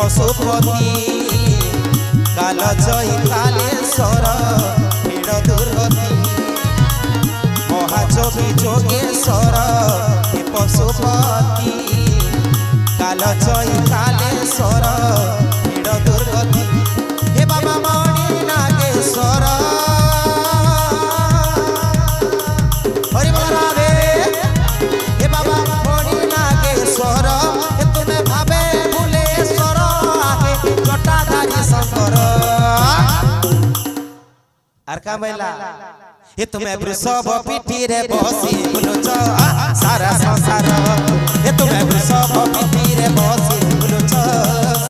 पशुपति काल जय कालेश्वर पीड़ दुर्गति महाजोगी जोगेश्वर हे पशुपति काल जय कालेश्वर पीड़ दुर्गति हे बाबा मणि नागेश्वर हरि बोल राधे हे बाबा मणि नागेश्वर हे तुम्हें भावे भुलेश्वर आहे जटाधारी शंकर आर का महिला ये तुम्हें वृषभ पीठी रे बसी बुलुच सारा संसार ये तुम्हें वृषभ पीठी रे बसी बुलुच